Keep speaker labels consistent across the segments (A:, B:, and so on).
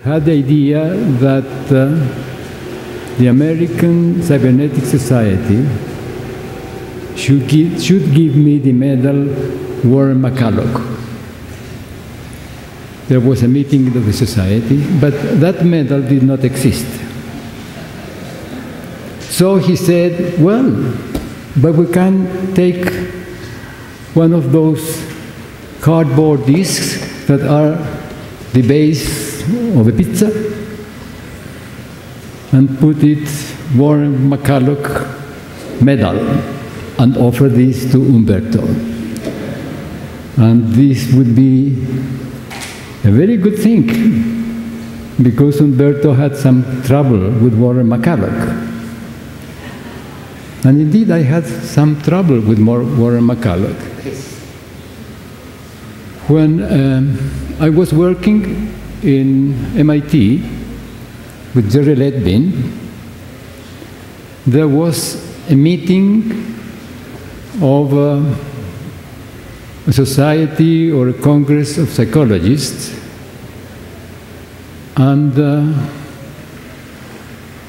A: had the idea that the American Cybernetic Society should give me the medal Warren McCulloch. There was a meeting of the society, but that medal did not exist. So he said, well, but we can take one of those cardboard discs that are the base of a pizza and put it Warren McCulloch medal and offer this to Umberto. And this would be a very good thing, because Umberto had some trouble with Warren McCulloch. And indeed, I had some trouble with Warren McCulloch. When I was working in MIT with Jerry Ledvin, there was a meeting of a society or a congress of psychologists, and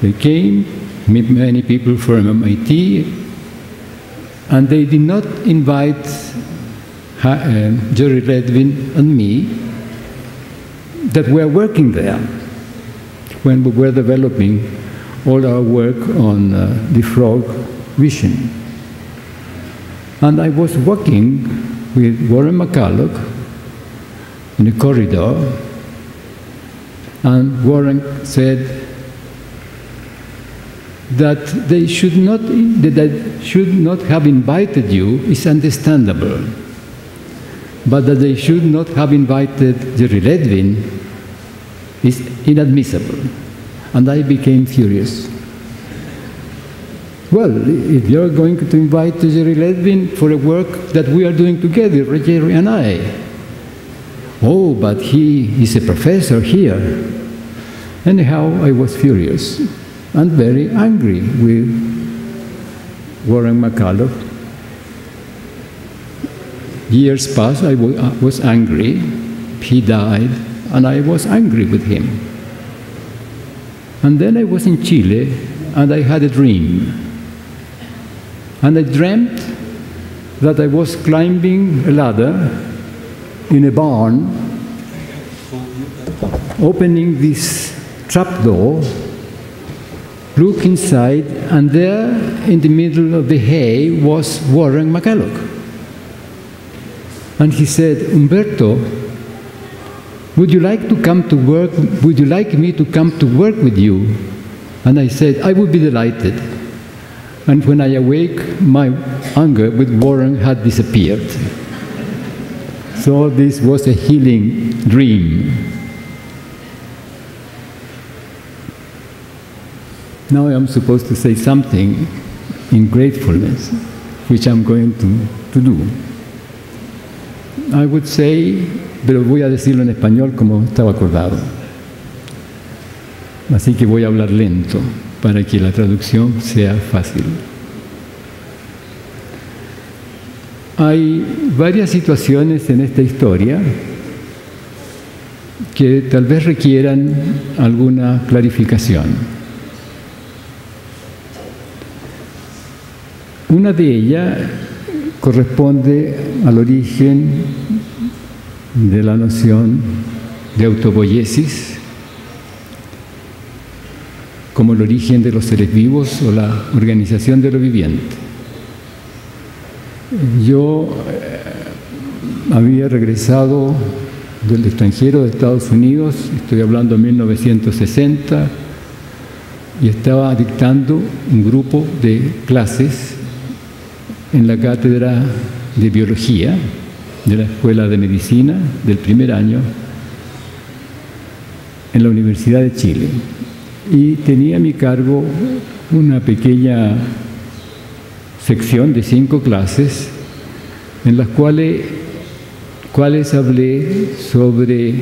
A: they came, many people from MIT, and they did not invite Jerry Ledvin and me that were working there when we were developing all our work on the frog vision. And I was walking with Warren McCulloch in a corridor, and Warren said that they should not have invited you is understandable, but that they should not have invited Jerry Ledvin is inadmissible. And I became furious. Well, if you're going to invite Jerry Ledvin for a work that we are doing together, Jerry and I. Oh, but he is a professor here. Anyhow, I was furious and very angry with Warren McCulloch. Years passed, I was angry. He died, and I was angry with him. And then I was in Chile, and I had a dream. And I dreamt that I was climbing a ladder in a barn, opening this trapdoor, look inside, and there in the middle of the hay was Warren McCulloch. And he said, Umberto, would you like to come to work? Would you like me to come to work with you? And I said, I would be delighted. And when I awake, my anger with Warren had disappeared. So this was a healing dream. Now I'm supposed to say something in gratefulness, which I'm going to do. I would say, pero voy a decirlo en español como estaba acordado. Así que voy a hablar lento para que la traducción sea fácil. Hay varias situaciones en esta historia que tal vez requieran alguna clarificación. Una de ellas corresponde al origen de la noción de autopoiesis como el origen de los seres vivos o la organización de lo viviente. Yo había regresado del extranjero de Estados Unidos, estoy hablando de 1960, y estaba dictando un grupo de clases en la cátedra de biología de la Escuela de Medicina del primer año en la Universidad de Chile. Y tenía a mi cargo una pequeña sección de 5 clases en las cuales hablé sobre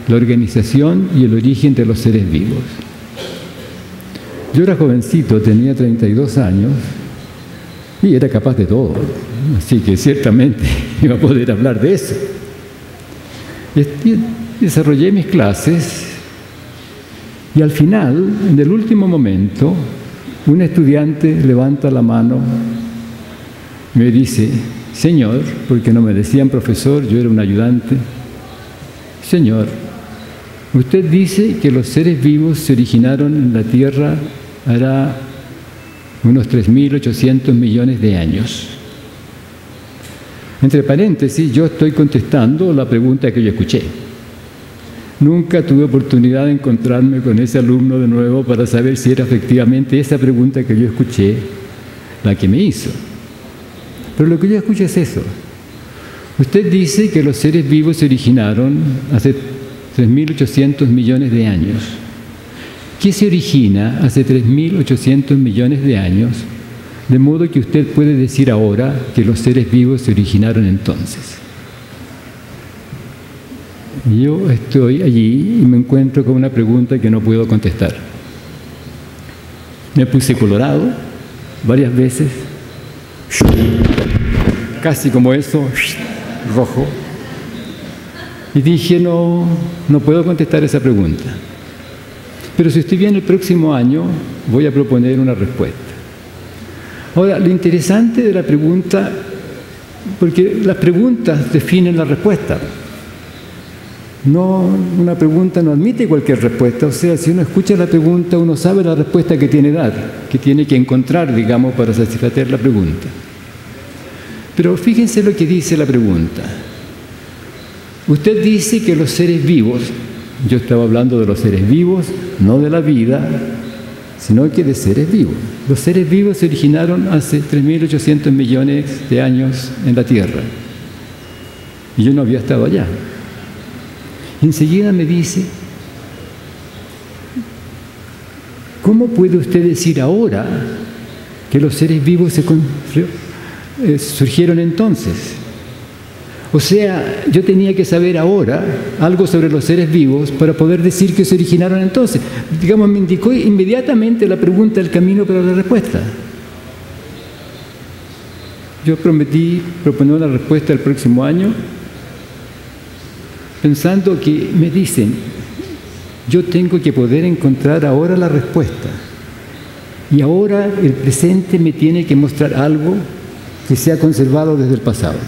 A: la organización y el origen de los seres vivos. Yo era jovencito, tenía 32 años, y era capaz de todo, así que ciertamente iba a poder hablar de eso. Desarrollé mis clases Y al final, en el último momento, un estudiante levanta la mano y me dice: Señor, porque no me decían profesor, yo era un ayudante, Señor, usted dice que los seres vivos se originaron en la Tierra hará unos 3.800 millones de años. Entre paréntesis, yo estoy contestando la pregunta que yo escuché. Nunca tuve oportunidad de encontrarme con ese alumno de nuevo para saber si era efectivamente esa pregunta que yo escuché la que me hizo. Pero lo que yo escucho es eso. Usted dice que los seres vivos se originaron hace 3.800 millones de años. ¿Qué se origina hace 3.800 millones de años? De modo que usted puede decir ahora que los seres vivos se originaron entonces. Yo estoy allí y me encuentro con una pregunta que no puedo contestar. Me puse colorado varias veces, casi como eso, rojo, y dije, no puedo contestar esa pregunta. Pero si estoy bien, el próximo año voy a proponer una respuesta. Ahora, lo interesante de la pregunta, porque las preguntas definen la respuesta. No, una pregunta no admite cualquier respuesta. O sea, si uno escucha la pregunta, uno sabe la respuesta que tiene que dar, que tiene que encontrar, digamos, para satisfacer la pregunta. Pero fíjense lo que dice la pregunta. Usted dice que los seres vivos, yo estaba hablando de los seres vivos, no de la vida, sino que de seres vivos. Los seres vivos se originaron hace 3.800 millones de años en la Tierra. Y yo no había estado allá. Y enseguida me dice, ¿cómo puede usted decir ahora que los seres vivos surgieron entonces? O sea, yo tenía que saber ahora algo sobre los seres vivos para poder decir que se originaron entonces. Digamos, me indicó inmediatamente la pregunta el camino para la respuesta. Yo prometí proponer una respuesta el próximo año, pensando que me dicen, yo tengo que poder encontrar ahora la respuesta. Y ahora el presente me tiene que mostrar algo que se ha conservado desde el pasado.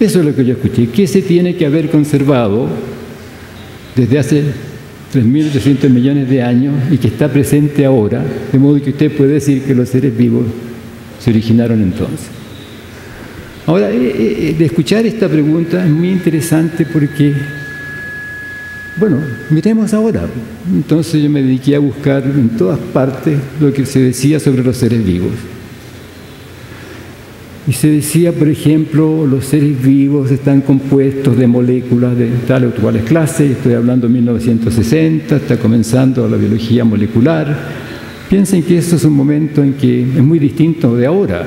A: Eso es lo que yo escuché. ¿Qué se tiene que haber conservado desde hace 3.800 millones de años y que está presente ahora? De modo que usted puede decir que los seres vivos se originaron entonces. Ahora, de escuchar esta pregunta es muy interesante porque, bueno, miremos ahora. Entonces yo me dediqué a buscar en todas partes lo que se decía sobre los seres vivos. Y se decía, por ejemplo, los seres vivos están compuestos de moléculas de tales o cuales clases. Estoy hablando de 1960, está comenzando la biología molecular. Piensen que eso es un momento en que es muy distinto de ahora.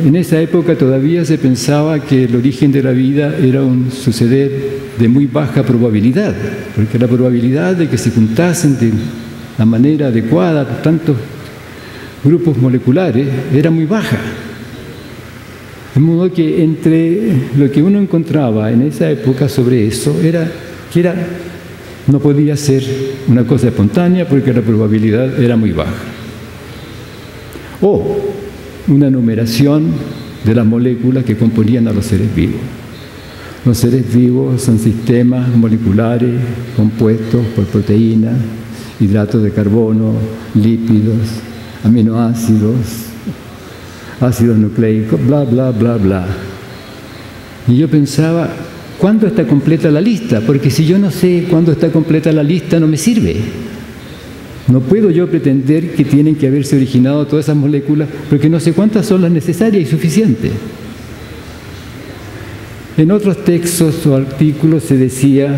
A: En esa época todavía se pensaba que el origen de la vida era un suceder de muy baja probabilidad, porque la probabilidad de que se juntasen de la manera adecuada tantos grupos moleculares era muy baja. De modo que entre lo que uno encontraba en esa época sobre eso no podía ser una cosa espontánea porque la probabilidad era muy baja. O una numeración de las moléculas que componían a los seres vivos. Los seres vivos son sistemas moleculares compuestos por proteínas, hidratos de carbono, lípidos, aminoácidos, ácidos nucleicos, bla, bla, bla, bla. Y yo pensaba, ¿cuándo está completa la lista? Porque si yo no sé cuándo está completa la lista, no me sirve. No puedo yo pretender que tienen que haberse originado todas esas moléculas porque no sé cuántas son las necesarias y suficientes. En otros textos o artículos se decía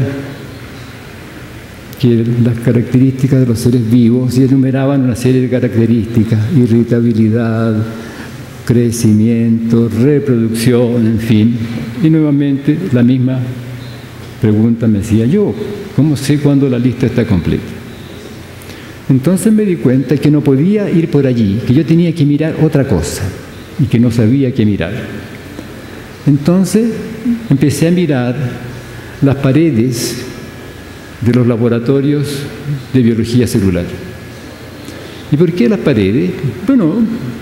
A: que las características de los seres vivos y enumeraban una serie de características: irritabilidad, crecimiento, reproducción, en fin. Y nuevamente la misma pregunta me hacía yo: ¿cómo sé cuándo la lista está completa? Entonces me di cuenta que no podía ir por allí, que yo tenía que mirar otra cosa y que no sabía qué mirar. Entonces empecé a mirar las paredes de los laboratorios de biología celular. ¿Y por qué las paredes? Bueno,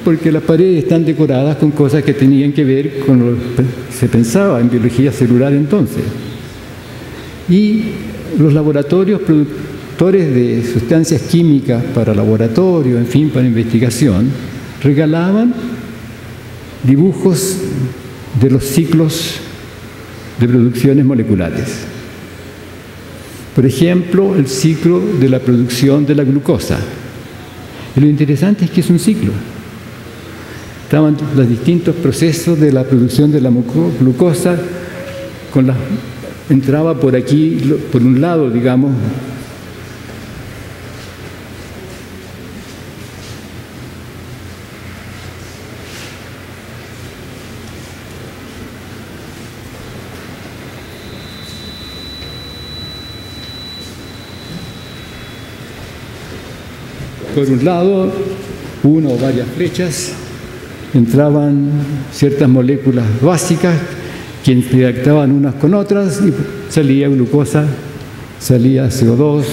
A: porque las paredes están decoradas con cosas que tenían que ver con lo que se pensaba en biología celular entonces. Y los laboratorios productores de sustancias químicas para laboratorio, en fin, para investigación, regalaban dibujos de los ciclos de producciones moleculares. Por ejemplo, el ciclo de la producción de la glucosa. Y lo interesante es que es un ciclo. Estaban los distintos procesos de la producción de la glucosa, entraba por aquí, por un lado, digamos, por un lado, una o varias flechas, entraban ciertas moléculas básicas que interactuaban unas con otras y salía glucosa, salía CO2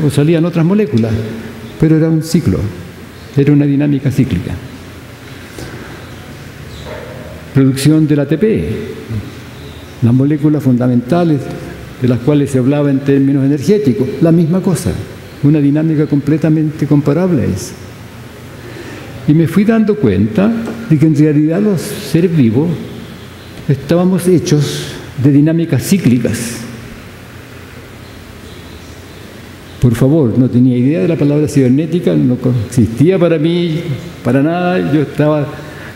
A: o salían otras moléculas, pero era un ciclo, era una dinámica cíclica. Producción del ATP, las moléculas fundamentales de las cuales se hablaba en términos energéticos, la misma cosa. Una dinámica completamente comparable a esa. Y me fui dando cuenta de que en realidad los seres vivos estábamos hechos de dinámicas cíclicas. Por favor, no tenía idea de la palabra cibernética, no existía para mí, para nada. Yo estaba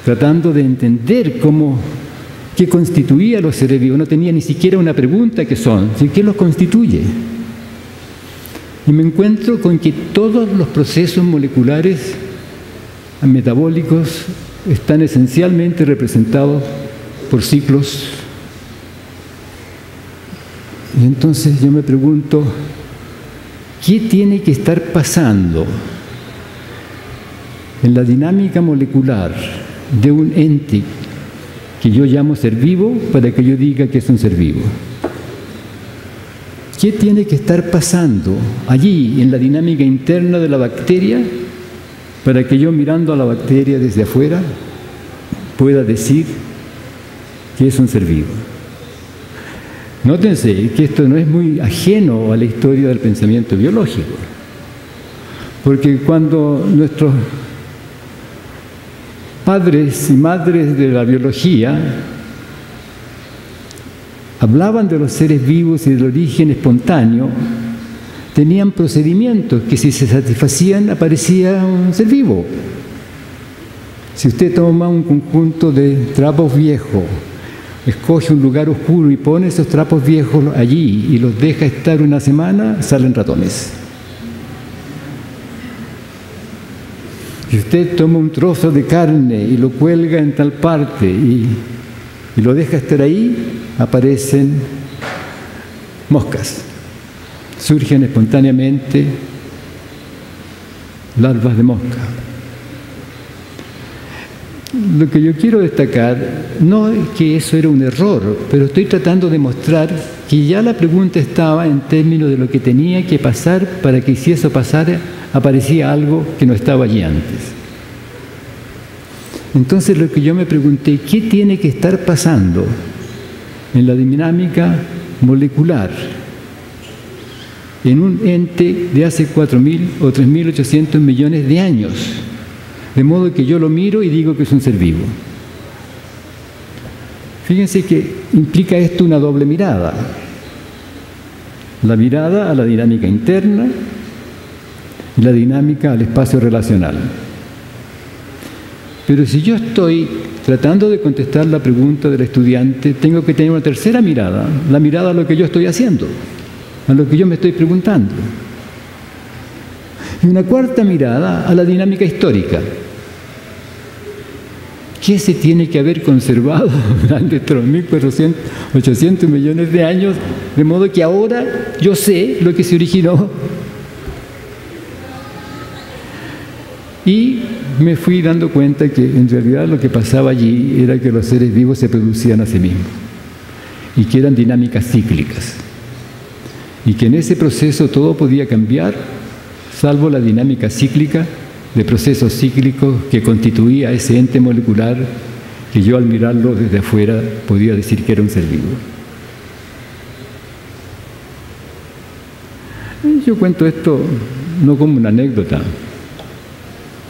A: tratando de entender qué constituía a los seres vivos. No tenía ni siquiera una pregunta qué son, sino qué los constituye. Y me encuentro con que todos los procesos moleculares metabólicos están esencialmente representados por ciclos. Y entonces yo me pregunto, ¿qué tiene que estar pasando en la dinámica molecular de un ente que yo llamo ser vivo para que yo diga que es un ser vivo? ¿Qué tiene que estar pasando allí en la dinámica interna de la bacteria para que yo, mirando a la bacteria desde afuera, pueda decir que es un ser vivo? Nótense que esto no es muy ajeno a la historia del pensamiento biológico, porque cuando nuestros padres y madres de la biología hablaban de los seres vivos y del origen espontáneo, tenían procedimientos que, si se satisfacían, aparecía un ser vivo. Si usted toma un conjunto de trapos viejos, escoge un lugar oscuro y pone esos trapos viejos allí y los deja estar una semana, salen ratones. Si usted toma un trozo de carne y lo cuelga en tal parte y lo deja estar ahí, aparecen moscas. Surgen espontáneamente larvas de mosca. Lo que yo quiero destacar no es que eso era un error, pero estoy tratando de mostrar que ya la pregunta estaba en términos de lo que tenía que pasar para que, si eso pasara, aparecía algo que no estaba allí antes. Entonces lo que yo me pregunté, ¿qué tiene que estar pasando en la dinámica molecular en un ente de hace 4.000 o 3.800 millones de años? De modo que yo lo miro y digo que es un ser vivo. Fíjense que implica esto una doble mirada. La mirada a la dinámica interna y la dinámica al espacio relacional. Pero si yo estoy tratando de contestar la pregunta del estudiante, tengo que tener una tercera mirada, la mirada a lo que yo estoy haciendo, a lo que yo me estoy preguntando. Y una cuarta mirada a la dinámica histórica. ¿Qué se tiene que haber conservado durante 3.800 millones de años? De modo que ahora yo sé lo que se originó. Y me fui dando cuenta que en realidad lo que pasaba allí era que los seres vivos se producían a sí mismos y que eran dinámicas cíclicas. y que en ese proceso todo podía cambiar, salvo la dinámica cíclica de procesos cíclicos que constituía ese ente molecular que yo al mirarlo desde afuera podía decir que era un ser vivo. Yo cuento esto no como una anécdota.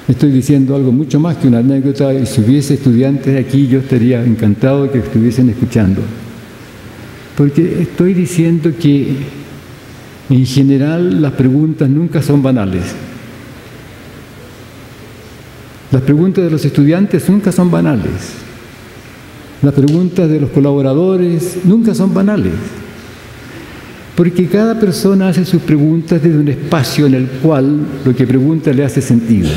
A: Estoy diciendo algo mucho más que una anécdota, y si hubiese estudiantes aquí yo estaría encantado de que estuviesen escuchando. Porque estoy diciendo que en general las preguntas nunca son banales. Las preguntas de los estudiantes nunca son banales. Las preguntas de los colaboradores nunca son banales. Porque cada persona hace sus preguntas desde un espacio en el cual lo que pregunta le hace sentido.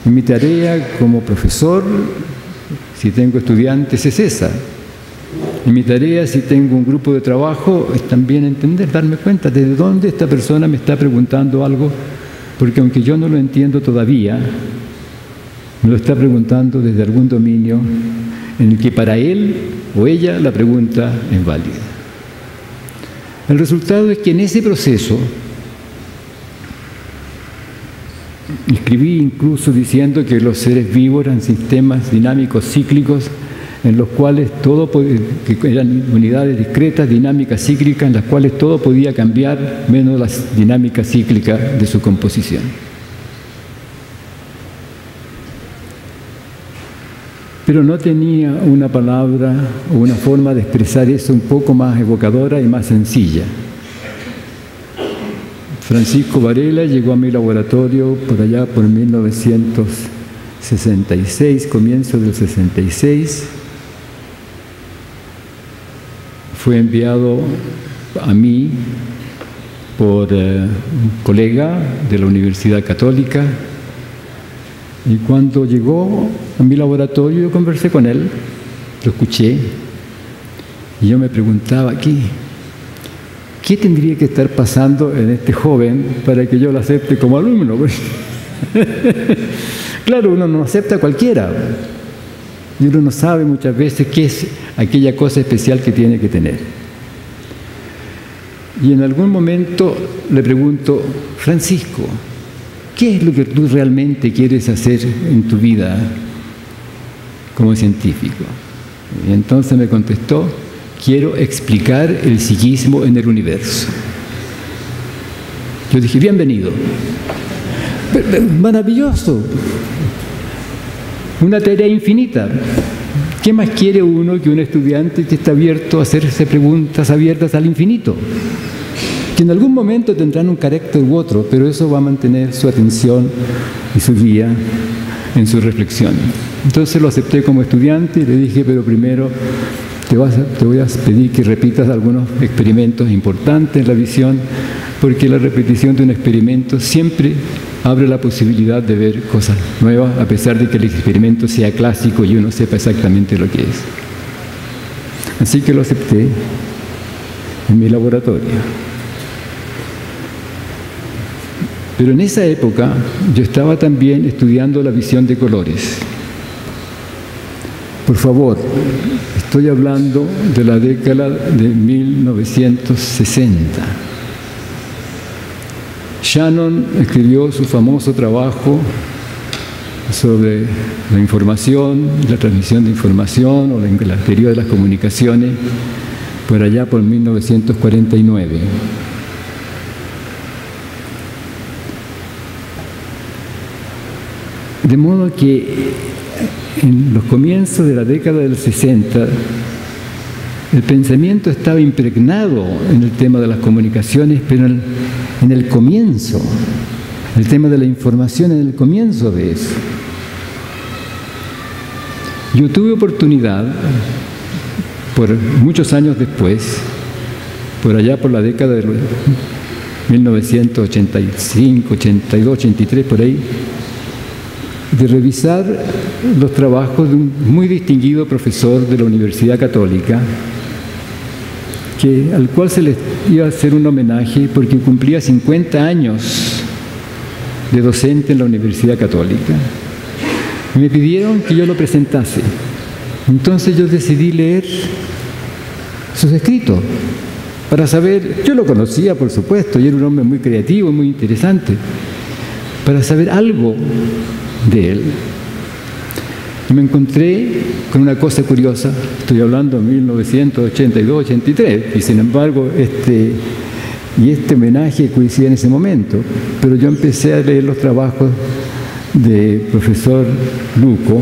A: Mi tarea como profesor, si tengo estudiantes, es esa. Y mi tarea, si tengo un grupo de trabajo, es también entender, darme cuenta de dónde esta persona me está preguntando algo, porque aunque yo no lo entiendo todavía, me lo está preguntando desde algún dominio en el que para él o ella la pregunta es válida. El resultado es que en ese proceso, escribí incluso diciendo que los seres vivos eran sistemas dinámicos cíclicos en los cuales que eran unidades discretas, dinámicas cíclicas, en las cuales todo podía cambiar menos la dinámica cíclica de su composición. Pero no tenía una palabra o una forma de expresar eso un poco más evocadora y más sencilla. Francisco Varela llegó a mi laboratorio por allá por 1966, comienzo del 66. Fue enviado a mí por un colega de la Universidad Católica, y cuando llegó a mi laboratorio yo conversé con él, lo escuché, y yo me preguntaba, ¿qué tendría que estar pasando en este joven para que yo lo acepte como alumno? Claro, uno no acepta a cualquiera, y uno no sabe muchas veces qué es aquella cosa especial que tiene que tener. Y en algún momento le pregunto, Francisco, ¿qué es lo que tú realmente quieres hacer en tu vida como científico? Y entonces me contestó, quiero explicar el psiquismo en el universo. Yo dije, bienvenido. Maravilloso. Una tarea infinita. ¿Qué más quiere uno que un estudiante que está abierto a hacerse preguntas abiertas al infinito? Que en algún momento tendrán un carácter u otro, pero eso va a mantener su atención y su guía en su reflexión. Entonces lo acepté como estudiante y le dije, pero primero te voy a pedir que repitas algunos experimentos importantes en la visión, porque la repetición de un experimento siempre abre la posibilidad de ver cosas nuevas, a pesar de que el experimento sea clásico y uno sepa exactamente lo que es. Así que lo acepté en mi laboratorio. Pero en esa época yo estaba también estudiando la visión de colores. Por favor, estoy hablando de la década de 1960. Shannon escribió su famoso trabajo sobre la información, la transmisión de información o la teoría de las comunicaciones por allá por 1949. De modo que en los comienzos de la década del 60, el pensamiento estaba impregnado en el tema de las comunicaciones, pero en el comienzo, el tema de la información en el comienzo de eso. Yo tuve oportunidad, por muchos años después, por allá por la década de 1985, 82, 83, por ahí, de revisar los trabajos de un muy distinguido profesor de la Universidad Católica, al cual se le iba a hacer un homenaje porque cumplía 50 años de docente en la Universidad Católica. Y me pidieron que yo lo presentase. Entonces yo decidí leer sus escritos. para saber, yo lo conocía por supuesto, y era un hombre muy creativo, muy interesante, para saber algo de él. Y me encontré con una cosa curiosa, estoy hablando de 1982-83, y sin embargo este homenaje coincide en ese momento, pero yo empecé a leer los trabajos de profesor Luco,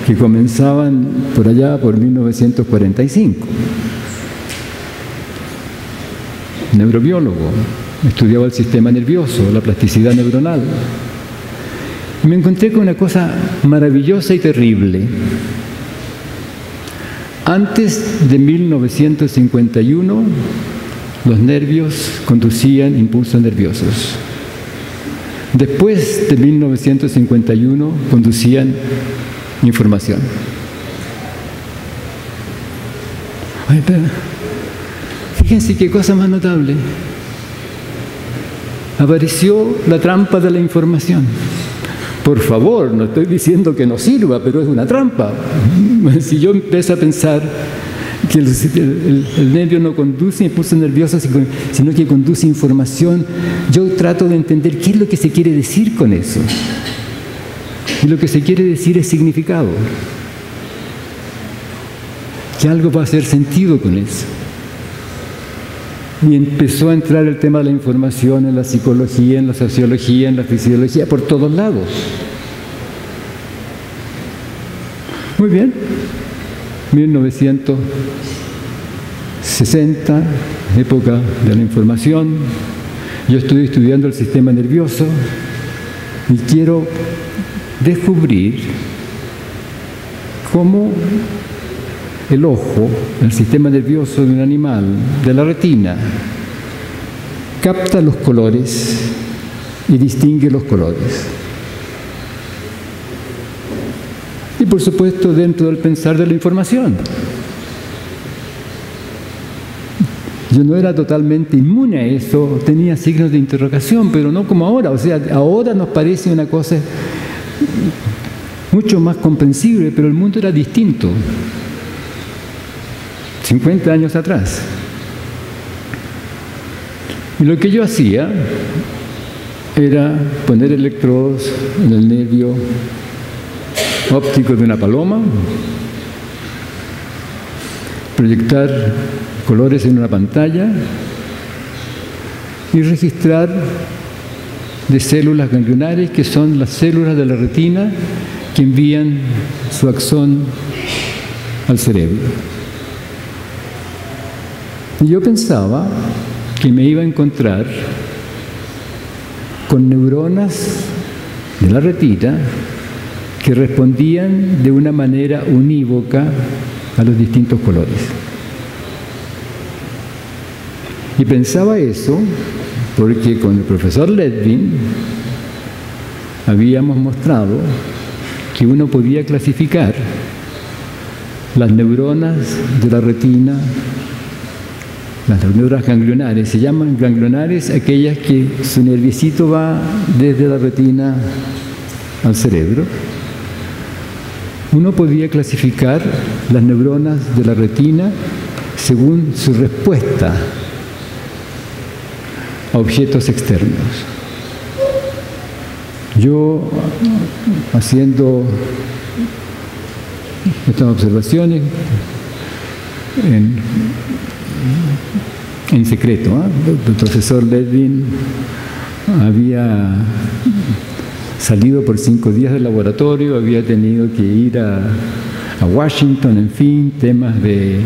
A: que comenzaban por allá por 1945. Neurobiólogo, estudiaba el sistema nervioso, la plasticidad neuronal. Y me encontré con una cosa maravillosa y terrible. Antes de 1951, los nervios conducían impulsos nerviosos. Después de 1951, conducían información. Ay, pero fíjense qué cosa más notable. Apareció la trampa de la información. Por favor, no estoy diciendo que no sirva, pero es una trampa. Si yo empiezo a pensar que el nervio no conduce impulsos nerviosos, sino que conduce información, yo trato de entender qué es lo que se quiere decir con eso. Y lo que se quiere decir es significado. Que algo va a hacer sentido con eso. Y empezó a entrar el tema de la información en la psicología, en la sociología, en la fisiología, por todos lados. Muy bien. 1960, época de la información. Yo estoy estudiando el sistema nervioso y quiero descubrir cómo el ojo, el sistema nervioso de un animal, de la retina, capta los colores y distingue los colores. Y por supuesto dentro del pensar de la información. Yo no era totalmente inmune a eso, tenía signos de interrogación, pero no como ahora. O sea, ahora nos parece una cosa mucho más comprensible, pero el mundo era distinto. 50 años atrás. Y lo que yo hacía era poner electrodos en el nervio óptico de una paloma, proyectar colores en una pantalla y registrar de células ganglionares, que son las células de la retina que envían su axón al cerebro. Y yo pensaba que me iba a encontrar con neuronas de la retina que respondían de una manera unívoca a los distintos colores. Y pensaba eso porque con el profesor Ledvin habíamos mostrado que uno podía clasificar las neuronas de la retina, las neuronas ganglionares. Se llaman ganglionares aquellas que su nerviecito va desde la retina al cerebro. Uno podía clasificar las neuronas de la retina según su respuesta a objetos externos. Yo, haciendo estas observaciones en secreto, el profesor Ledvin había salido por 5 días del laboratorio, había tenido que ir a Washington, en fin, temas de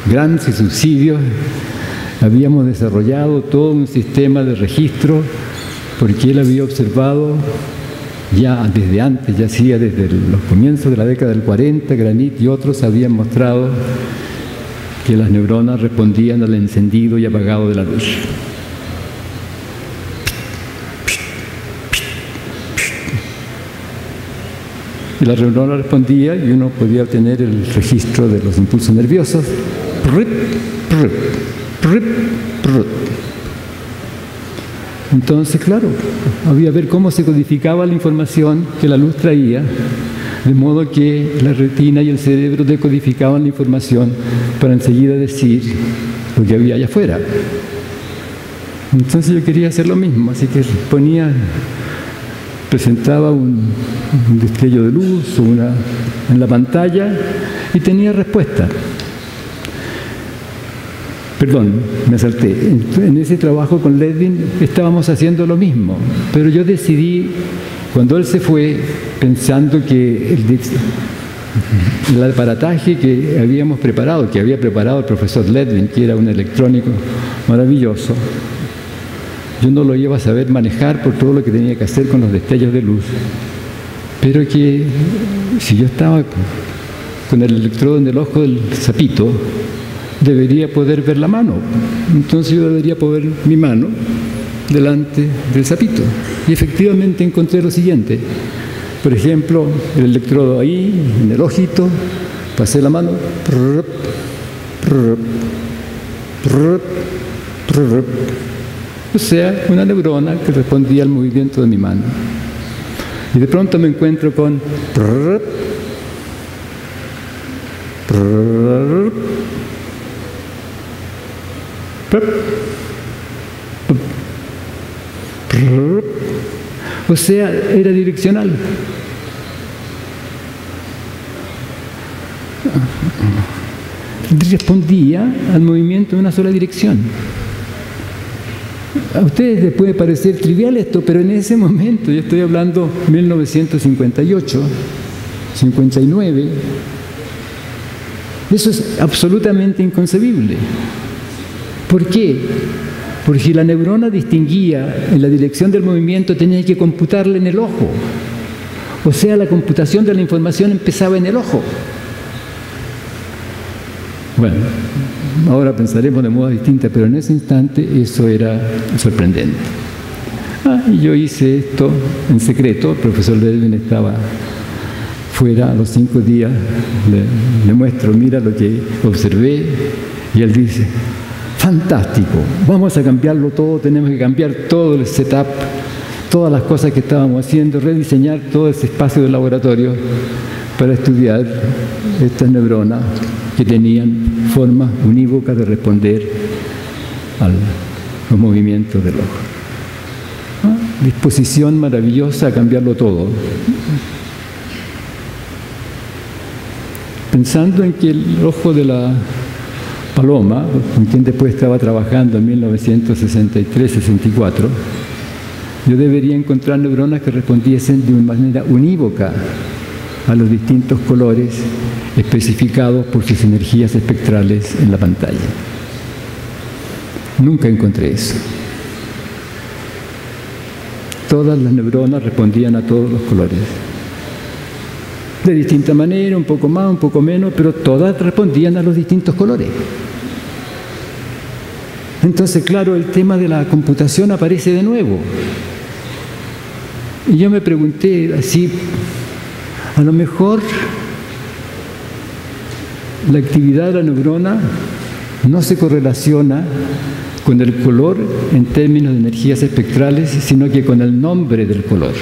A: grants y subsidios. Habíamos desarrollado todo un sistema de registro porque él había observado ya desde antes, ya hacía desde los comienzos de la década del 40, Granit y otros habían mostrado que las neuronas respondían al encendido y apagado de la luz. Y la neurona respondía y uno podía obtener el registro de los impulsos nerviosos. Entonces, claro, había que ver cómo se codificaba la información que la luz traía, de modo que la retina y el cerebro decodificaban la información para enseguida decir lo que había allá afuera. Entonces yo quería hacer lo mismo, así que presentaba un destello de luz en la pantalla y tenía respuesta. Perdón, me salté. En ese trabajo con Ledwin estábamos haciendo lo mismo, pero yo decidí, cuando él se fue, pensando que el aparataje que habíamos preparado, que había preparado el profesor Ledwin, que era un electrónico maravilloso, yo no lo iba a saber manejar por todo lo que tenía que hacer con los destellos de luz, pero que si yo estaba con el electrodo en el ojo del sapito, debería poder ver la mano. Entonces yo debería poder ver mi mano delante del sapito. Y efectivamente encontré lo siguiente. Por ejemplo, el electrodo ahí, en el ojito, pasé la mano, o sea, una neurona que respondía al movimiento de mi mano. Y de pronto me encuentro con o sea, era direccional. Respondía al movimiento en una sola dirección. A ustedes les puede parecer trivial esto, pero en ese momento, yo estoy hablando 1958, 59, eso es absolutamente inconcebible. ¿Por qué? Porque la neurona distinguía en la dirección del movimiento, tenía que computarla en el ojo. O sea, la computación de la información empezaba en el ojo. Bueno, ahora pensaremos de modo distinta, pero en ese instante eso era sorprendente. Y yo hice esto en secreto, el profesor Ledwin estaba fuera. A los 5 días le muestro, mira lo que observé, y él dice: fantástico, vamos a cambiarlo todo, tenemos que cambiar todo el setup, todas las cosas que estábamos haciendo, rediseñar todo ese espacio del laboratorio para estudiar estas neuronas que tenían formas unívocas de responder a los movimientos del ojo. Disposición maravillosa a cambiarlo todo. Pensando en que el ojo de la paloma, con quien después estaba trabajando en 1963-64, yo debería encontrar neuronas que respondiesen de una manera unívoca a los distintos colores especificados por sus energías espectrales en la pantalla. Nunca encontré eso. Todas las neuronas respondían a todos los colores. De distinta manera, un poco más, un poco menos, pero todas respondían a los distintos colores. Entonces, claro, el tema de la computación aparece de nuevo. Y yo me pregunté así, a lo mejor la actividad de la neurona no se correlaciona con el color en términos de energías espectrales, sino que con el nombre del color.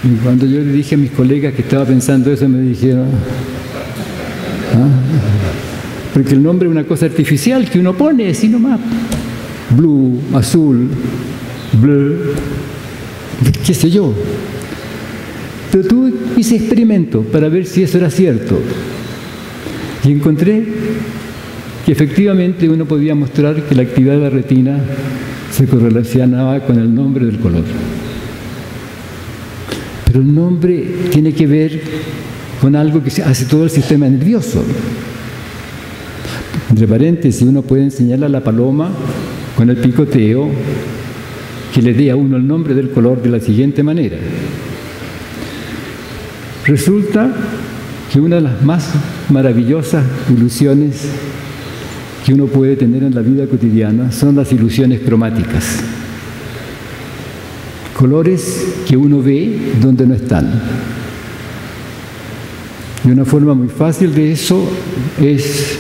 A: Y cuando yo le dije a mis colegas que estaba pensando eso, me dijeron: porque el nombre es una cosa artificial que uno pone así nomás. Blue, azul, bleu, qué sé yo. Pero tuve ese experimento para ver si eso era cierto. Y encontré que efectivamente uno podía mostrar que la actividad de la retina se correlacionaba con el nombre del color. Pero el nombre tiene que ver con algo que hace todo el sistema nervioso. Entre paréntesis, uno puede enseñarle a la paloma con el picoteo que le dé a uno el nombre del color de la siguiente manera. Resulta que una de las más maravillosas ilusiones que uno puede tener en la vida cotidiana son las ilusiones cromáticas. Colores que uno ve donde no están. Y una forma muy fácil de eso es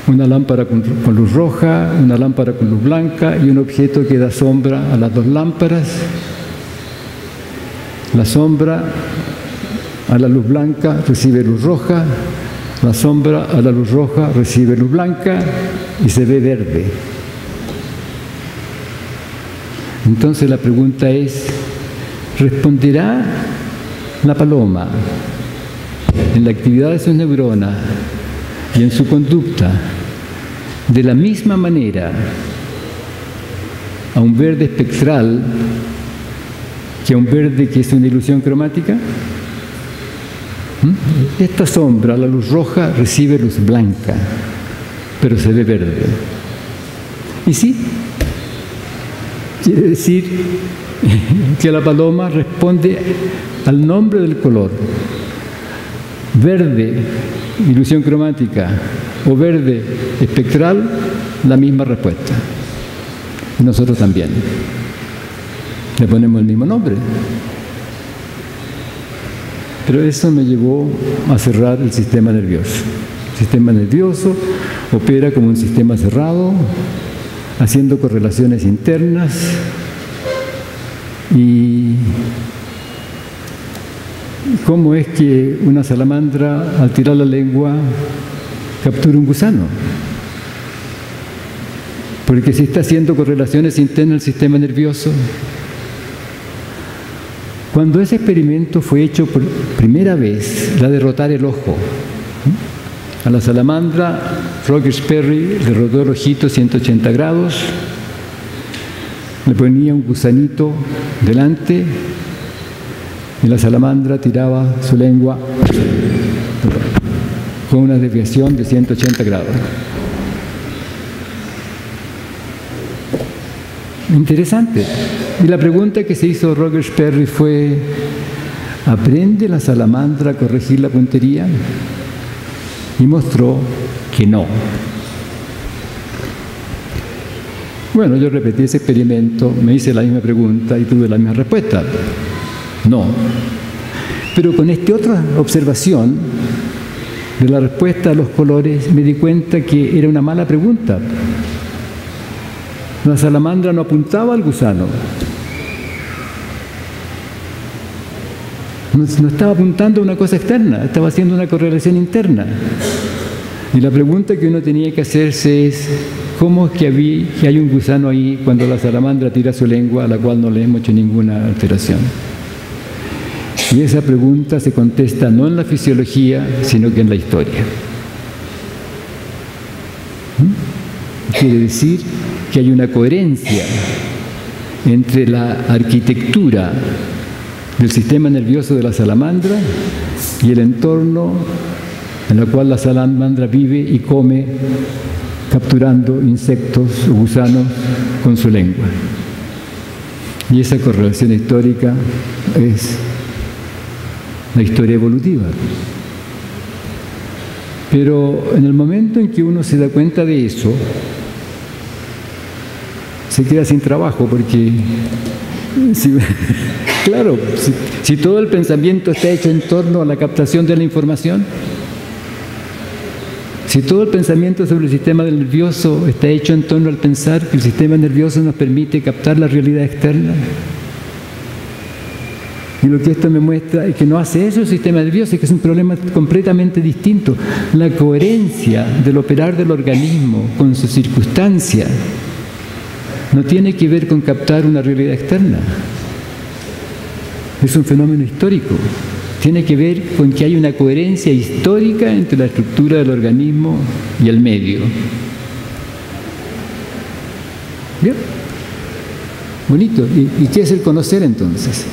A: una lámpara con luz roja, una lámpara con luz blanca y un objeto que da sombra a las dos lámparas. La sombra a la luz blanca recibe luz roja, La sombra a la luz roja recibe luz blanca y se ve verde. Entonces la pregunta es, ¿responderá la paloma en la actividad de sus neuronas y en su conducta de la misma manera a un verde espectral que a un verde que es una ilusión cromática? Esta sombra, la luz roja, recibe luz blanca, pero se ve verde. Y sí, quiere decir que la paloma responde al nombre del color. Verde, ilusión cromática, o verde espectral, la misma respuesta. Y nosotros también. Le ponemos el mismo nombre. Pero eso me llevó a cerrar el sistema nervioso. El sistema nervioso opera como un sistema cerrado, haciendo correlaciones internas y cómo es que una salamandra al tirar la lengua captura un gusano. Porque si está haciendo correlaciones internas al sistema nervioso. Cuando ese experimento fue hecho por primera vez, la de rotar el ojo, a la salamandra, Roger Sperry le rotó el ojito 180 grados, le ponía un gusanito delante y la salamandra tiraba su lengua con una desviación de 180 grados. Interesante. Y la pregunta que se hizo Roger Sperry fue, ¿aprende la salamandra a corregir la puntería? Y mostró que no. Bueno, yo repetí ese experimento, me hice la misma pregunta y tuve la misma respuesta. No. Pero con esta otra observación de la respuesta a los colores me di cuenta que era una mala pregunta. La salamandra no apuntaba al gusano. No estaba apuntando a una cosa externa, estaba haciendo una correlación interna. Y la pregunta que uno tenía que hacerse es, ¿cómo es que hay un gusano ahí cuando la salamandra tira su lengua a la cual no le hemos hecho ninguna alteración? Y esa pregunta se contesta no en la fisiología, sino que en la historia. Quiere decir que hay una coherencia entre la arquitectura del sistema nervioso de la salamandra y el entorno en el cual la salamandra vive y come, capturando insectos o gusanos con su lengua. Y esa correlación histórica es la historia evolutiva. Pero en el momento en que uno se da cuenta de eso, se queda sin trabajo, porque claro, si todo el pensamiento está hecho en torno a la captación de la información, si todo el pensamiento sobre el sistema nervioso está hecho en torno al pensar que el sistema nervioso nos permite captar la realidad externa, y lo que esto me muestra es que no hace eso el sistema nervioso, es que es un problema completamente distinto. La coherencia del operar del organismo con sus circunstancias no tiene que ver con captar una realidad externa. Es un fenómeno histórico. Tiene que ver con que hay una coherencia histórica entre la estructura del organismo y el medio. ¿Bien? Bonito. ¿Y qué es el conocer entonces?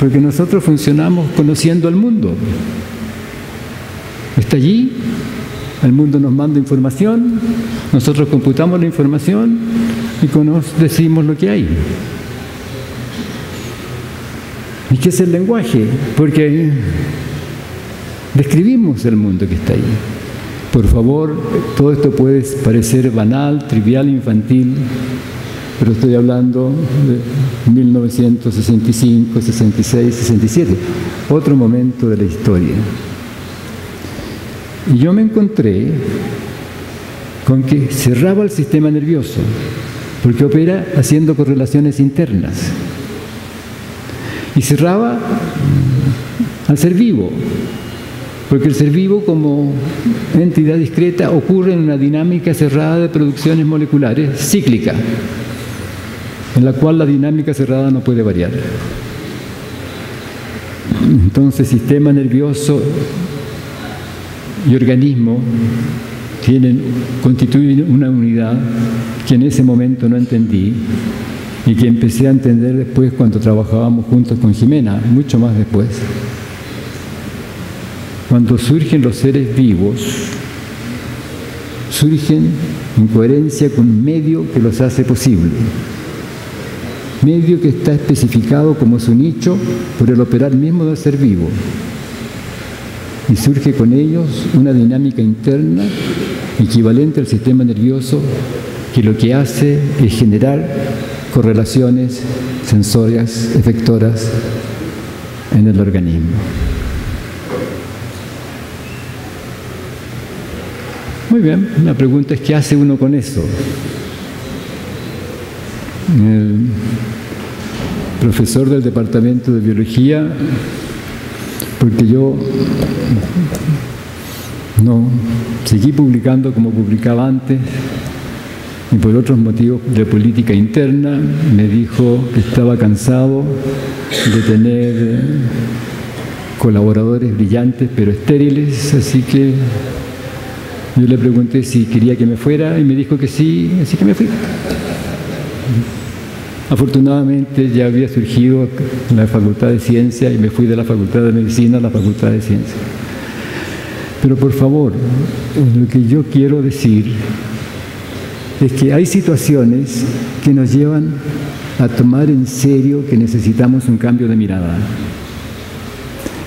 A: Porque nosotros funcionamos conociendo al mundo. Está allí, el mundo nos manda información, nosotros computamos la información y decimos lo que hay. ¿Y qué es el lenguaje? Porque describimos el mundo que está ahí. Por favor, todo esto puede parecer banal, trivial, infantil, pero estoy hablando de 1965, 66, 67, otro momento de la historia. Y yo me encontré con que cerraba el sistema nervioso, porque opera haciendo correlaciones internas. Y cerraba al ser vivo, Porque el ser vivo como entidad discreta ocurre en una dinámica cerrada de producciones moleculares cíclica, en la cual la dinámica cerrada no puede variar. Entonces, sistema nervioso y organismo constituyen una unidad que en ese momento no entendí y que empecé a entender después cuando trabajábamos juntos con Jimena, mucho más después. Cuando surgen los seres vivos, surgen en coherencia con un medio que los hace posible. Medio que está especificado como su nicho por el operar mismo del ser vivo. Y surge con ellos una dinámica interna equivalente al sistema nervioso que lo que hace es generar correlaciones sensorias, efectoras en el organismo. Muy bien, la pregunta es ¿qué hace uno con eso? El profesor del departamento de biología, porque yo no seguí publicando como publicaba antes y por otros motivos de política interna, me dijo que estaba cansado de tener colaboradores brillantes pero estériles, así que yo le pregunté si quería que me fuera y me dijo que sí, así que me fui. Afortunadamente ya había surgido la Facultad de Ciencia y me fui de la Facultad de Medicina a la Facultad de Ciencia. Pero por favor, lo que yo quiero decir es que hay situaciones que nos llevan a tomar en serio que necesitamos un cambio de mirada.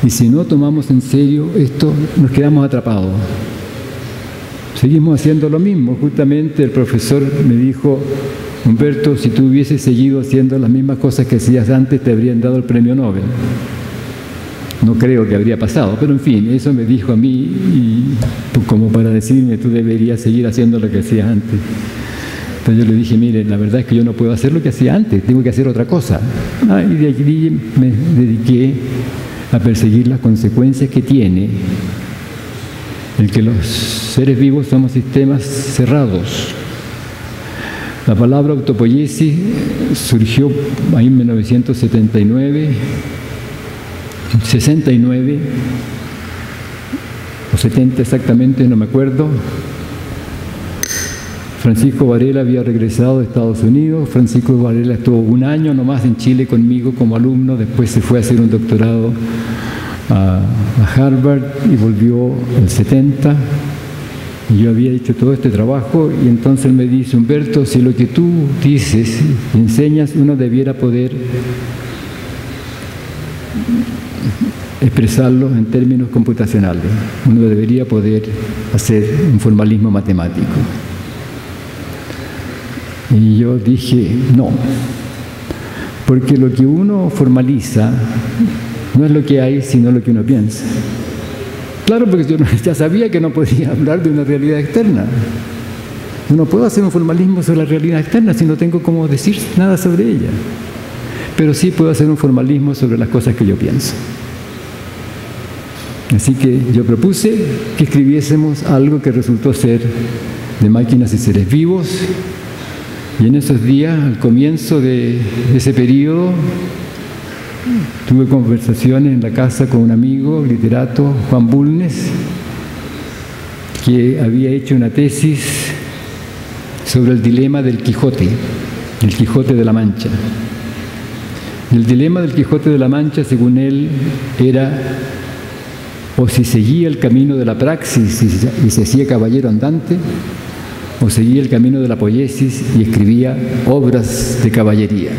A: Y si no tomamos en serio esto, nos quedamos atrapados. Seguimos haciendo lo mismo. Justamente el profesor me dijo, Humberto, si tú hubieses seguido haciendo las mismas cosas que hacías antes, te habrían dado el premio Nobel. No creo que habría pasado, pero en fin, eso me dijo a mí y como para decirme, tú deberías seguir haciendo lo que hacías antes. Entonces yo le dije, mire, la verdad es que yo no puedo hacer lo que hacía antes, tengo que hacer otra cosa. Y de allí me dediqué a perseguir las consecuencias que tiene el que los seres vivos somos sistemas cerrados. La palabra autopoiesis surgió ahí en 1979, 69 o 70 exactamente, no me acuerdo. Francisco Varela había regresado de Estados Unidos. Francisco Varela estuvo un año nomás en Chile conmigo como alumno, después se fue a hacer un doctorado a Harvard y volvió en el 70. Y yo había hecho todo este trabajo y entonces él me dice, Humberto, si lo que tú dices y enseñas, uno debiera poder expresarlo en términos computacionales. Uno debería poder hacer un formalismo matemático. Y yo dije, no, porque lo que uno formaliza no es lo que hay, sino lo que uno piensa. Claro, porque yo ya sabía que no podía hablar de una realidad externa. Yo no puedo hacer un formalismo sobre la realidad externa si no tengo cómo decir nada sobre ella. Pero sí puedo hacer un formalismo sobre las cosas que yo pienso. Así que yo propuse que escribiésemos algo que resultó ser de máquinas y seres vivos. Y en esos días, al comienzo de ese periodo, tuve conversaciones en la casa con un amigo, literato, Juan Bulnes, que había hecho una tesis sobre el dilema del Quijote, el Quijote de la Mancha. El dilema del Quijote de la Mancha, según él, era o si seguía el camino de la praxis y se hacía caballero andante, o seguía el camino de la poiesis y escribía obras de caballería.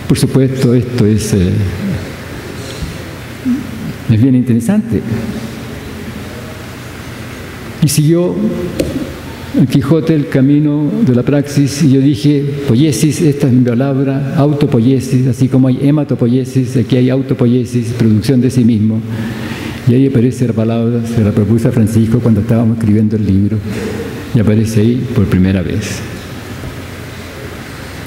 A: Por supuesto, esto es bien interesante. Y siguió el Quijote el camino de la praxis y yo dije, poiesis, esta es mi palabra, autopoiesis, así como hay hematopoiesis, aquí hay autopoiesis, producción de sí mismo. Y ahí aparece la palabra, se la propuse a Francisco cuando estábamos escribiendo el libro, y aparece ahí por primera vez.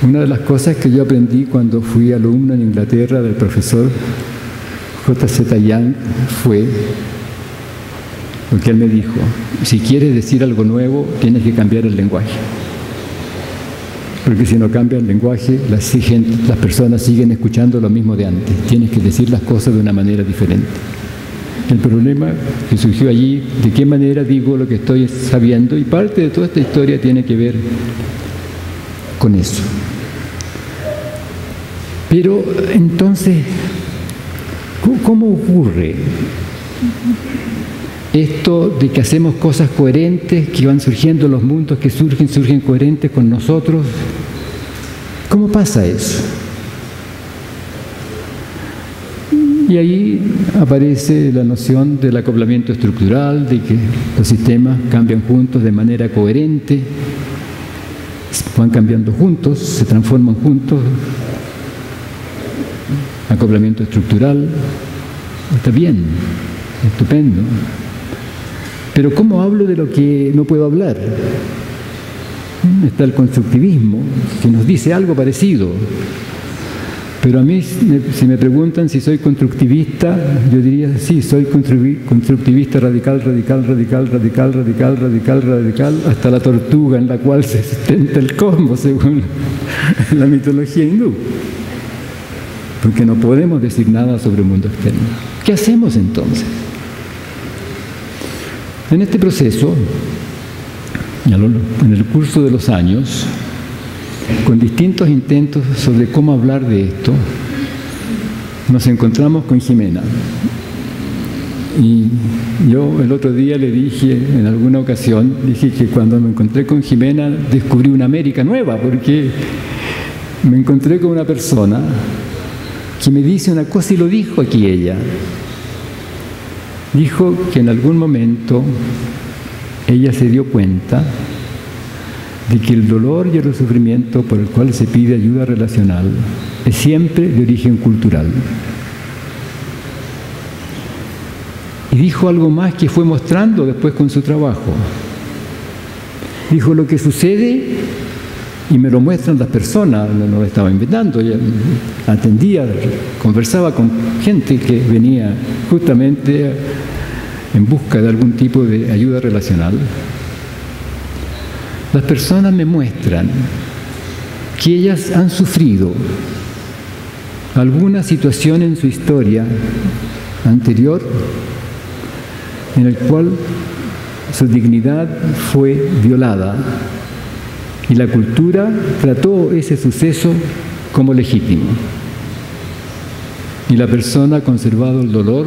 A: Una de las cosas que yo aprendí cuando fui alumno en Inglaterra del profesor J.Z. Young fue porque él me dijo, si quieres decir algo nuevo, tienes que cambiar el lenguaje. Porque si no cambia el lenguaje, las personas siguen escuchando lo mismo de antes. Tienes que decir las cosas de una manera diferente. El problema que surgió allí, de qué manera digo lo que estoy sabiendo, y parte de toda esta historia tiene que ver con eso. Pero entonces, ¿cómo ocurre esto de que hacemos cosas coherentes, que van surgiendo los mundos que surgen coherentes con nosotros? ¿Cómo pasa eso? Y ahí aparece la noción del acoplamiento estructural, de que los sistemas cambian juntos de manera coherente, van cambiando juntos, se transforman juntos. Acoplamiento estructural, está bien, estupendo. Pero ¿cómo hablo de lo que no puedo hablar? Está el constructivismo, que nos dice algo parecido. Pero a mí, si me preguntan si soy constructivista, yo diría sí, soy constructivista radical, hasta la tortuga en la cual se sustenta el cosmos, según la mitología hindú. Porque no podemos decir nada sobre el mundo externo. ¿Qué hacemos entonces? En este proceso, en el curso de los años, con distintos intentos sobre cómo hablar de esto, nos encontramos con Jimena. Y yo el otro día le dije, en alguna ocasión, dije que cuando me encontré con Jimena descubrí una América nueva, porque me encontré con una persona que me dice una cosa, y lo dijo aquí ella. Dijo que en algún momento ella se dio cuenta de que el dolor y el sufrimiento por el cual se pide ayuda relacional es siempre de origen cultural. Y dijo algo más que fue mostrando después con su trabajo. Dijo, lo que sucede, y me lo muestran las personas, no lo estaba inventando, ella atendía, conversaba con gente que venía justamente en busca de algún tipo de ayuda relacional. Las personas me muestran que ellas han sufrido alguna situación en su historia anterior en el cual su dignidad fue violada y la cultura trató ese suceso como legítimo. Y la persona ha conservado el dolor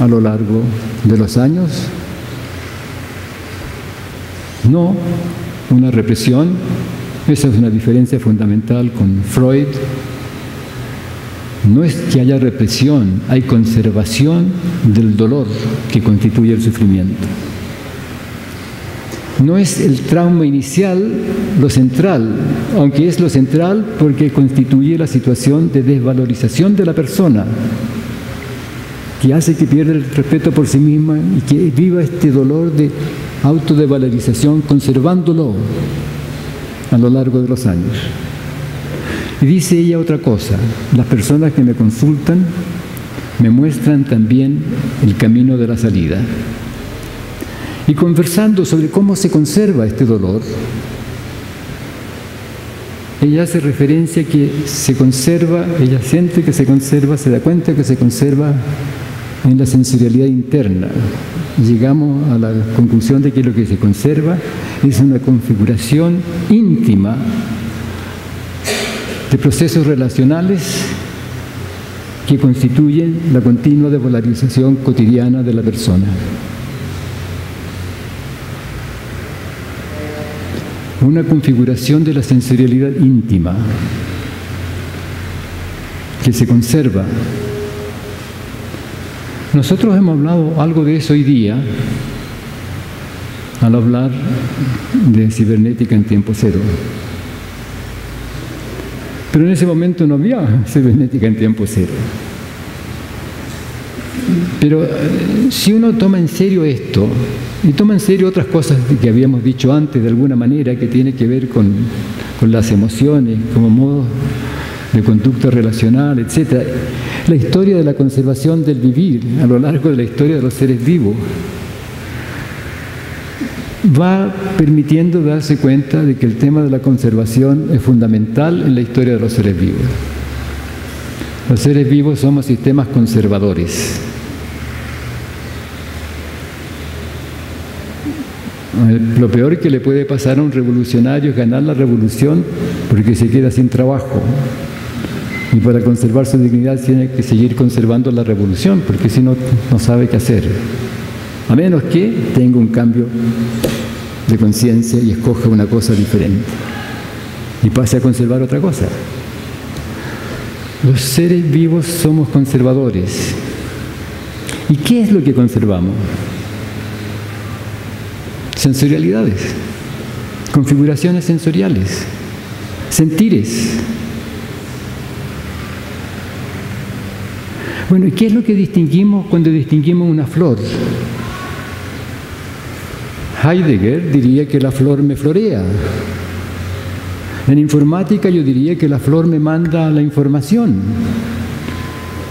A: a lo largo de los años. No una represión, esa es una diferencia fundamental con Freud. No es que haya represión, hay conservación del dolor que constituye el sufrimiento. No es el trauma inicial lo central, aunque es lo central porque constituye la situación de desvalorización de la persona, que hace que pierda el respeto por sí misma y que viva este dolor de autodevalorización, conservándolo a lo largo de los años. Y dice ella otra cosa, las personas que me consultan me muestran también el camino de la salida. Y conversando sobre cómo se conserva este dolor, ella hace referencia que se conserva, ella siente que se conserva, se da cuenta que se conserva en la sensorialidad interna. Llegamos a la conclusión de que lo que se conserva es una configuración íntima de procesos relacionales que constituyen la continua desvalorización cotidiana de la persona. Una configuración de la sensorialidad íntima que se conserva. Nosotros hemos hablado algo de eso hoy día al hablar de cibernética en tiempo cero. Pero en ese momento no había cibernética en tiempo cero. Pero si uno toma en serio esto, y toma en serio otras cosas que habíamos dicho antes de alguna manera, que tiene que ver con las emociones, como modo de conducta relacional, etc. La historia de la conservación del vivir a lo largo de la historia de los seres vivos. va permitiendo darse cuenta de que el tema de la conservación es fundamental en la historia de los seres vivos. Los seres vivos somos sistemas conservadores. Lo peor que le puede pasar a un revolucionario es ganar la revolución porque se queda sin trabajo. Y para conservar su dignidad tiene que seguir conservando la revolución, porque si no, no sabe qué hacer. A menos que tenga un cambio de conciencia y escoja una cosa diferente y pase a conservar otra cosa. Los seres vivos somos conservadores. ¿Y qué es lo que conservamos? Sensorialidades, configuraciones sensoriales, sentires. Bueno, ¿y qué es lo que distinguimos cuando distinguimos una flor? Heidegger diría que la flor me florea. En informática yo diría que la flor me manda la información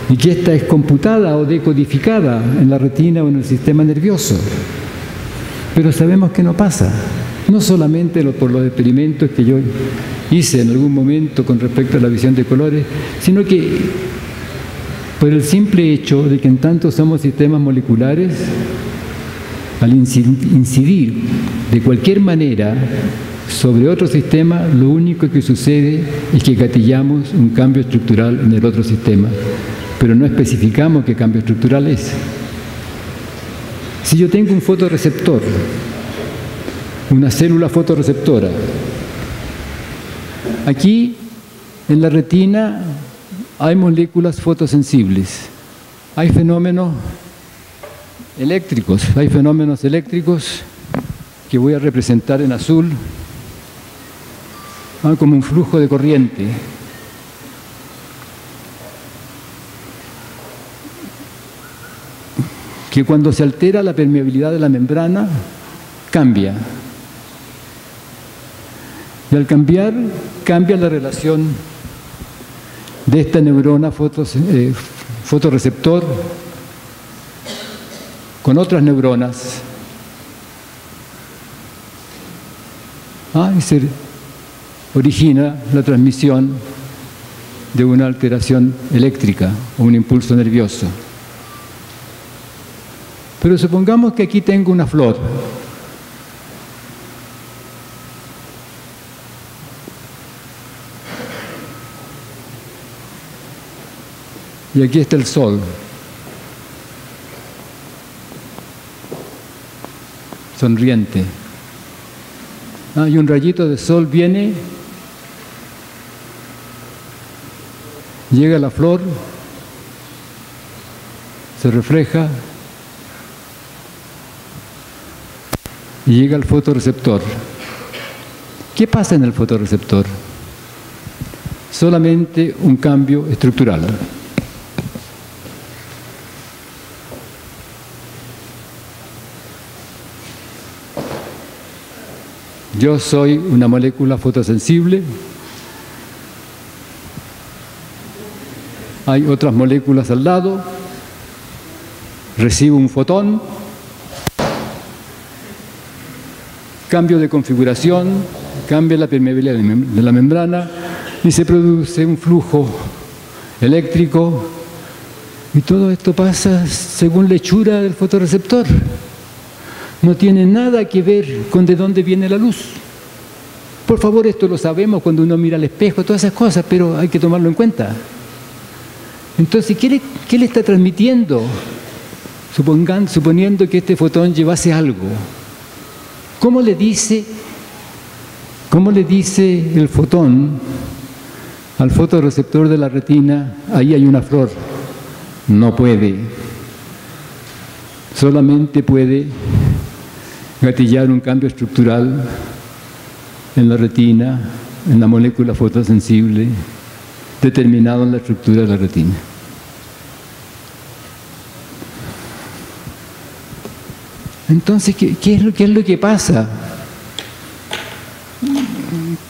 A: y que esta es computada o decodificada en la retina o en el sistema nervioso. Pero sabemos que no pasa, no solamente por los experimentos que yo hice en algún momento con respecto a la visión de colores, sino que por el simple hecho de que en tanto somos sistemas moleculares, al incidir de cualquier manera sobre otro sistema, lo único que sucede es que gatillamos un cambio estructural en el otro sistema, pero no especificamos qué cambio estructural es. Si yo tengo un fotorreceptor, una célula fotorreceptora, aquí en la retina hay moléculas fotosensibles, hay fenómenos eléctricos, que voy a representar en azul como un flujo de corriente. Que cuando se altera la permeabilidad de la membrana, cambia. Y al cambiar, cambia la relación de esta neurona fotorreceptor con otras neuronas. Y se origina la transmisión de una alteración eléctrica o un impulso nervioso. Pero supongamos que aquí tengo una flor. Y aquí está el sol. Sonriente. Y un rayito de sol viene, llega a la flor, se refleja y llega al fotorreceptor. ¿Qué pasa en el fotorreceptor? Solamente un cambio estructural. Yo soy una molécula fotosensible, hay otras moléculas al lado, recibo un fotón, cambio de configuración, cambia la permeabilidad de la membrana y se produce un flujo eléctrico, y todo esto pasa según la hechura del fotorreceptor. No tiene nada que ver con de dónde viene la luz. Por favor, esto lo sabemos cuando uno mira al espejo, todas esas cosas, pero hay que tomarlo en cuenta. Entonces, ¿qué le está transmitiendo? Suponiendo que este fotón llevase algo. ¿Cómo le dice el fotón al fotorreceptor de la retina, ahí hay una flor? No puede. Solamente puede gatillar un cambio estructural en la retina, en la molécula fotosensible, determinado en la estructura de la retina. Entonces, ¿qué es lo que pasa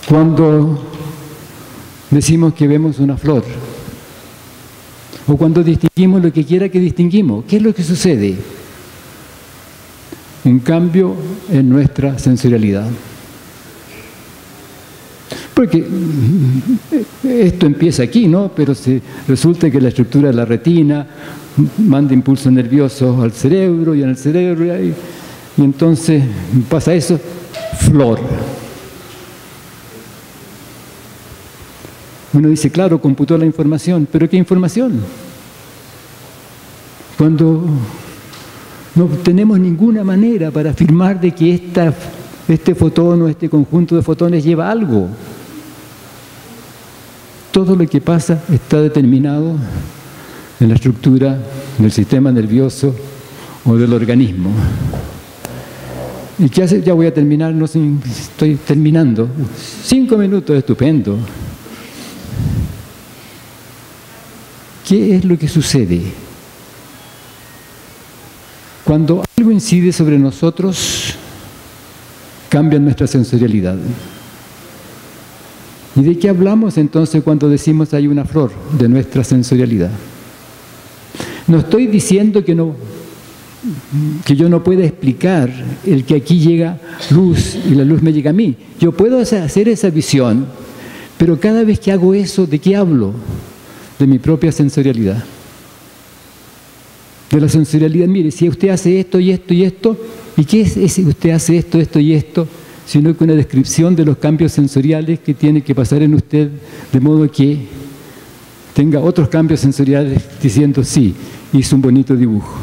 A: cuando decimos que vemos una flor? O cuando distinguimos lo que quiera que distinguimos. ¿Qué es lo que sucede? un cambio en nuestra sensorialidad. Porque esto empieza aquí, ¿no? Pero resulta que la estructura de la retina manda impulsos nerviosos al cerebro y en el cerebro y entonces pasa eso, flor. Uno dice, claro, computó la información, pero ¿qué información? Cuando no tenemos ninguna manera para afirmar de que este fotón o este conjunto de fotones lleva algo. Todo lo que pasa está determinado en la estructura del sistema nervioso o del organismo. ¿Y qué hace? Ya voy a terminar, no sé, estoy terminando. 5 minutos, estupendo. ¿Qué es lo que sucede? Cuando algo incide sobre nosotros, cambia nuestra sensorialidad. ¿Y de qué hablamos entonces cuando decimos hay una flor de nuestra sensorialidad? No estoy diciendo que yo no pueda explicar el que aquí llega luz y la luz me llega a mí. Yo puedo hacer esa visión, pero cada vez que hago eso, ¿de qué hablo? De mi propia sensorialidad. De la sensorialidad, mire, si usted hace esto y esto y esto, ¿y qué es si usted hace esto, esto y esto? Sino que una descripción de los cambios sensoriales que tiene que pasar en usted, de modo que tenga otros cambios sensoriales diciendo, sí, hizo un bonito dibujo.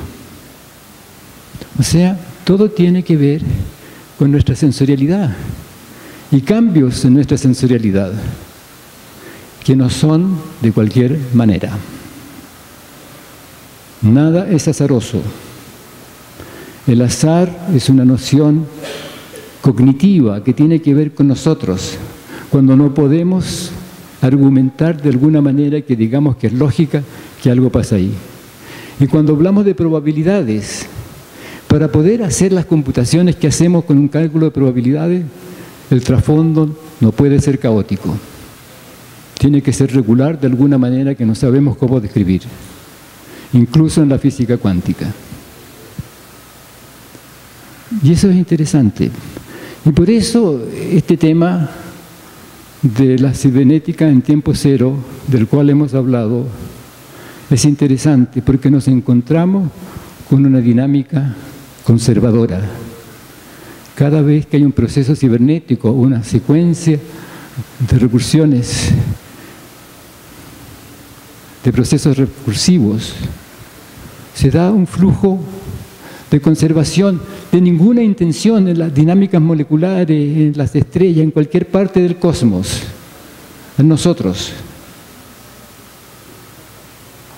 A: O sea, todo tiene que ver con nuestra sensorialidad y cambios en nuestra sensorialidad que no son de cualquier manera. Nada es azaroso. El azar es una noción cognitiva que tiene que ver con nosotros, cuando no podemos argumentar de alguna manera que digamos que es lógica que algo pasa ahí. Y cuando hablamos de probabilidades, para poder hacer las computaciones que hacemos con un cálculo de probabilidades, el trasfondo no puede ser caótico. Tiene que ser regular de alguna manera que no sabemos cómo describir, incluso en la física cuántica. Y eso es interesante. Y por eso este tema de la cibernética en tiempo cero, del cual hemos hablado, es interesante porque nos encontramos con una dinámica conservadora. Cada vez que hay un proceso cibernético, una secuencia de recursiones, de procesos recursivos, se da un flujo de conservación de ninguna intención en las dinámicas moleculares, en las estrellas, en cualquier parte del cosmos, en nosotros.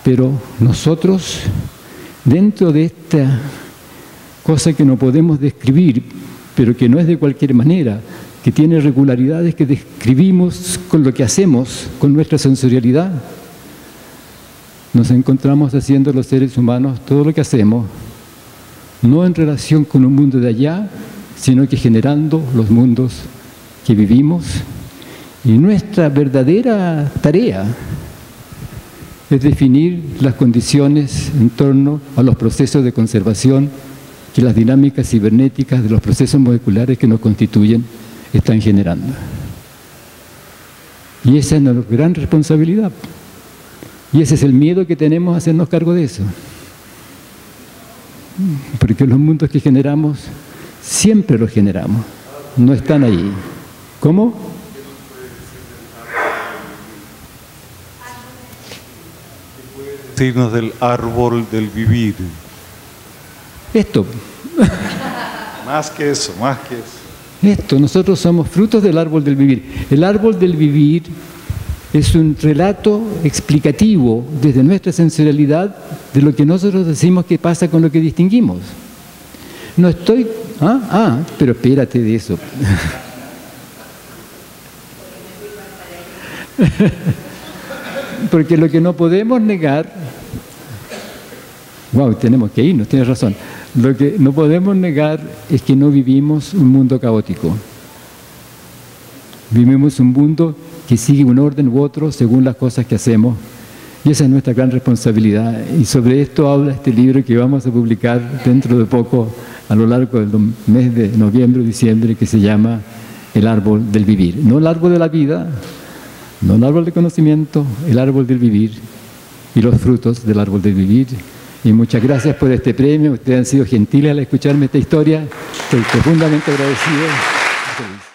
A: Pero nosotros, dentro de esta cosa que no podemos describir, pero que no es de cualquier manera, que tiene regularidades que describimos con lo que hacemos, con nuestra sensorialidad, nos encontramos haciendo los seres humanos todo lo que hacemos, no en relación con un mundo de allá, sino que generando los mundos que vivimos. Y nuestra verdadera tarea es definir las condiciones en torno a los procesos de conservación que las dinámicas cibernéticas de los procesos moleculares que nos constituyen están generando. Y esa es nuestra gran responsabilidad. Y ese es el miedo que tenemos a hacernos cargo de eso. Porque los mundos que generamos, siempre los generamos, no están ahí. ¿Cómo?
B: Decirnos del árbol del vivir.
A: Esto.
B: Más que eso, más que eso.
A: Esto, nosotros somos frutos del árbol del vivir. El árbol del vivir es un relato explicativo desde nuestra sensorialidad de lo que nosotros decimos que pasa con lo que distinguimos. No estoy... pero espérate de eso. Porque lo que no podemos negar... tenemos que irnos, tienes razón. Lo que no podemos negar es que no vivimos un mundo caótico. Vivimos un mundo que sigue un orden u otro según las cosas que hacemos. Y esa es nuestra gran responsabilidad. Y sobre esto habla este libro que vamos a publicar dentro de poco a lo largo del mes de noviembre o diciembre, que se llama el árbol del vivir. No el árbol de la vida, no el árbol del conocimiento, el árbol del vivir y los frutos del árbol del vivir. Y muchas gracias por este premio. Ustedes han sido gentiles al escucharme esta historia. Estoy profundamente agradecido. Feliz.